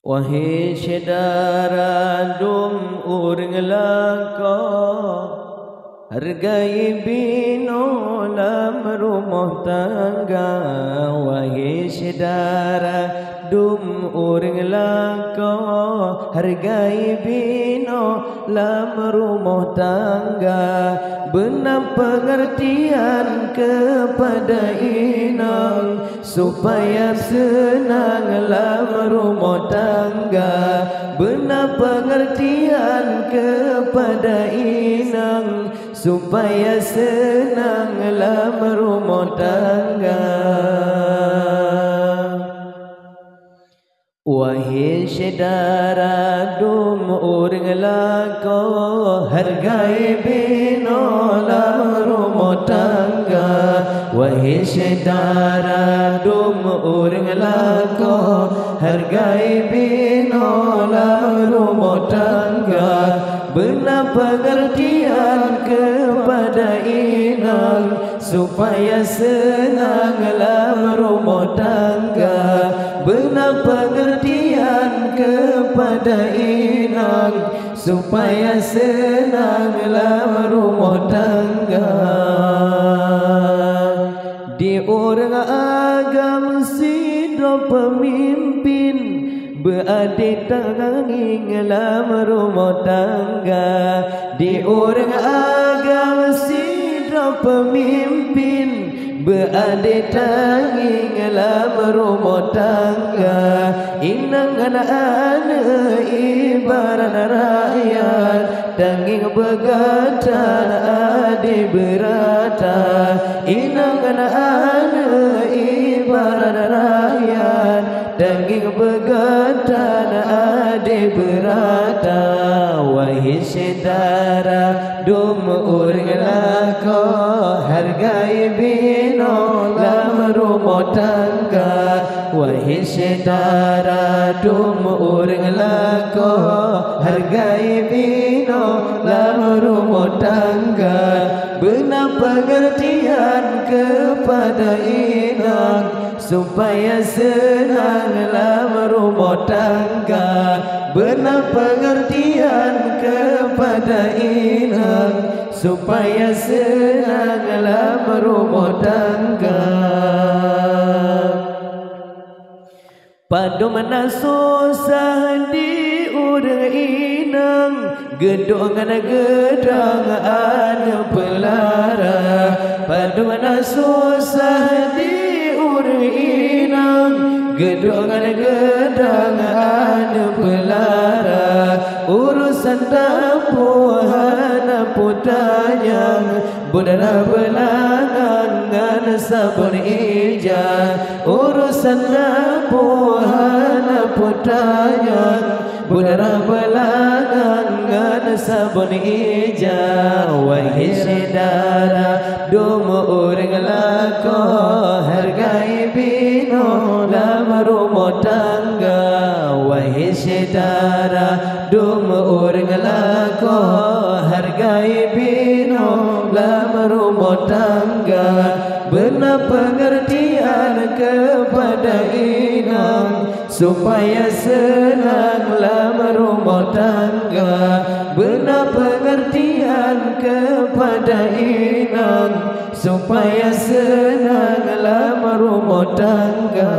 Wahai saudara dum urang laka, hargai bino dalam rumah tangga. Wahai saudara dum urang laka, hargai bino dalam rumah tangga. Benar pengertian kepada inang, supaya senang dalam rumah tangga. Benar pengertian kepada inang, supaya senang dalam rumah tangga. Wahai saudara dum urang laka, hargai bino dalam rumah tangga. Wahai saudara dum urang laka, hargai bino dalam rumah tangga. Benar pengertian kepada inang, supaya senang dalam rumah tangga. Benar pengertian kepada inang, supaya senang dalam rumah tangga. Di orang agama sidro pemimpin, berada tanging dalam rumah tangga. Di orang agama sidro pemimpin, berada tanging dalam rumah tangga. Inang anak-anak ibarat rakyat, tanging begatan adik berata. Inang anak-anak ibarat rakyat, tanging begatan adik berata. Wahai saudara dum urang laka, hargai bino dalam rumah tangga. Wahai saudara dum urang laka, hargai bino dalam rumah tangga. Benar pengertian kepada inang, supaya senang dalam rumah tangga. Benar pengertian kepada inang, supaya senang dalam rumah tangga. Padu mana susah di urang inang, gedongan gedang ada pelara. Padu mana susah di urang inang, gedongan gedang ada pelara. Urusan dapur hana putanya, budara belangan sabun ija. Urusan dapur hana putanya, budara belangan sabun ija. Wahai saudara dum urang laka, hargai bino dalam rumah tangga. Wahai saudara dum urang laka, hargai bino dalam rumah tangga. Benar pengertian kepada inang, supaya senang dalam rumah tangga. Benar pengertian kepada inang, supaya senang dalam rumah tangga.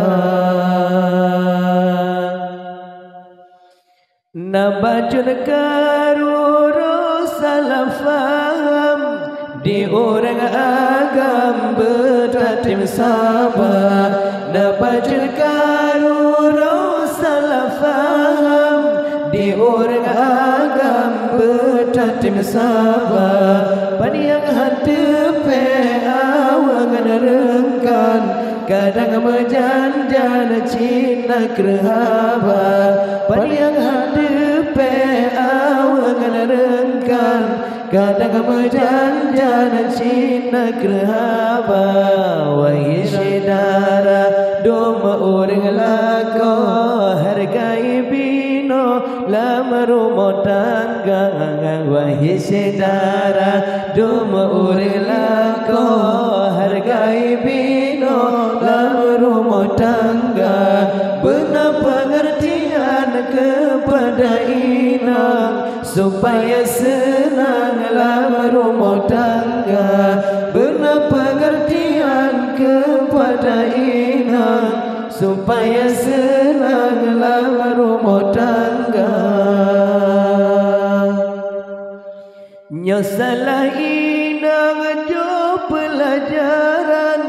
Nabajun karuru salah faham, di orang agam bertatim sabar. Nabajun karuru salah faham, di orang agam bertatim sabar. Paniang hantepe awangan rengkan, kadang menjanjan cina kerhaba. Paniang hantepe awangan rengkan, kadang menjanjan cina kerhaba. Wahai saudara dum urang laka, hargai bino dalam rumah tangga. Wahai saudara dum urang laka, hargai bino dalam rumah tangga. Benar pengertian kepada inang, supaya senanglah rumah tangga. Benar pengertian kepada inang, supaya senanglah rumah tangga. Nyasalah inang jo pelajaran,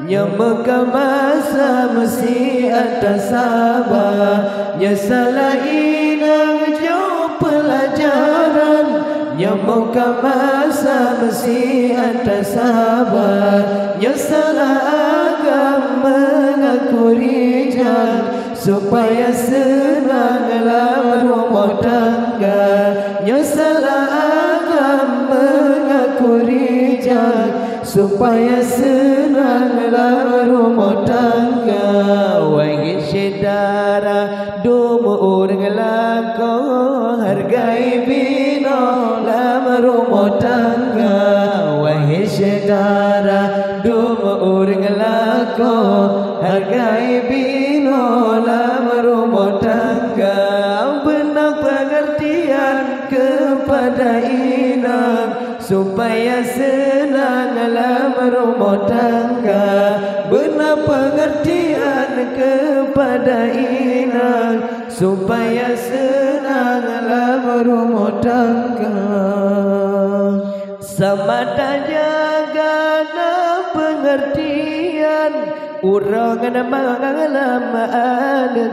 nyamaka masa mesti atas sabar. Nyasalah inang jo pelajaran, nyamaka masa mesti atas sabar. Nyasalah agama mengaku rijal, supaya senanglah rumah tangga. Nyasalah agama mengaku rijal, supaya senanglah rumah tangga. Wahai saudara, dua orang lako hargai bina dalam rumah tangga. Wahai saudara, dua orang lako hargai bina dalam rumah tangga. Benar pengertian kepada inang, supaya senanglah rumah tangga. Benar pengertian kepada inang, supaya senanglah rumah tangga. Samata jaga na pengertian, urangan mangalam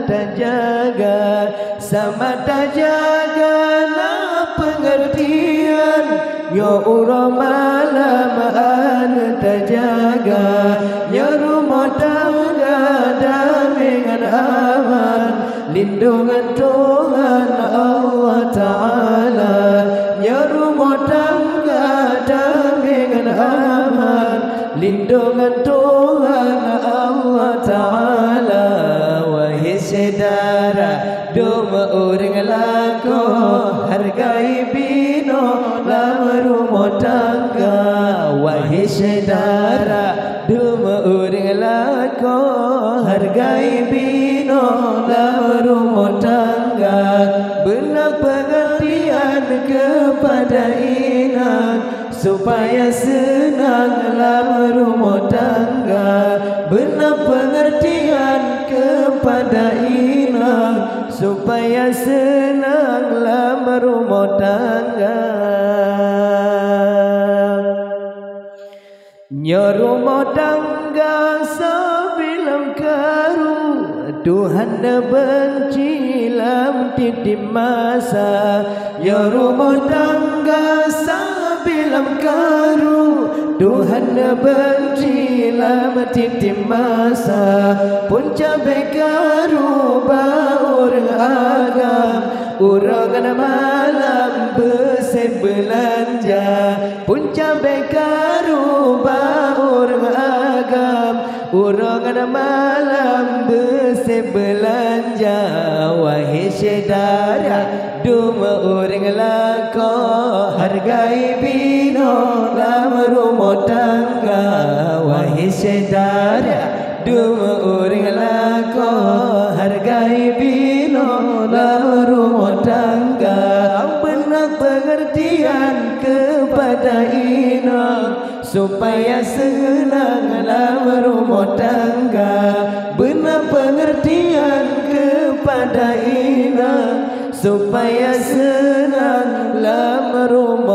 terjaga. Samata jaga na pengertian, ya urang malam terjaga. Ya rumah tangga damai dan aman, lindungan Tuhan Allah Ta'ala. Ya rumah tangga damai dan aman, lindungan Tuhan Allah Ta'ala. Wahai saudara, dua orang lako hargai bina dalam rumah tangga. Wahai saudara, dua orang lako hargai bina dalam rumah tangga. Benar pengertian kepada inang, supaya senanglah rumah tangga. Benar pengertian kepada inang, supaya senanglah rumah tangga. Nya rumah tangga sebilang karu, Tuhan benci lam titip masa. Ya rumah tangga sebilang karu, Tuhan benci lam titip masa. Pun cabai karu baur agam, urangan malam bersih belanja. Pun cabai karu baur agam, urangan malam bersih belanja. Wahai saudara, dua orang lako hargai bina dalam rumah tangga. Wahai saudara, dua orang lako hargai bina dalam rumah tangga. Benar pengertian kepada inang, supaya senanglah rumah tangga. Benar pengertian kepada inang, supaya senanglah rumah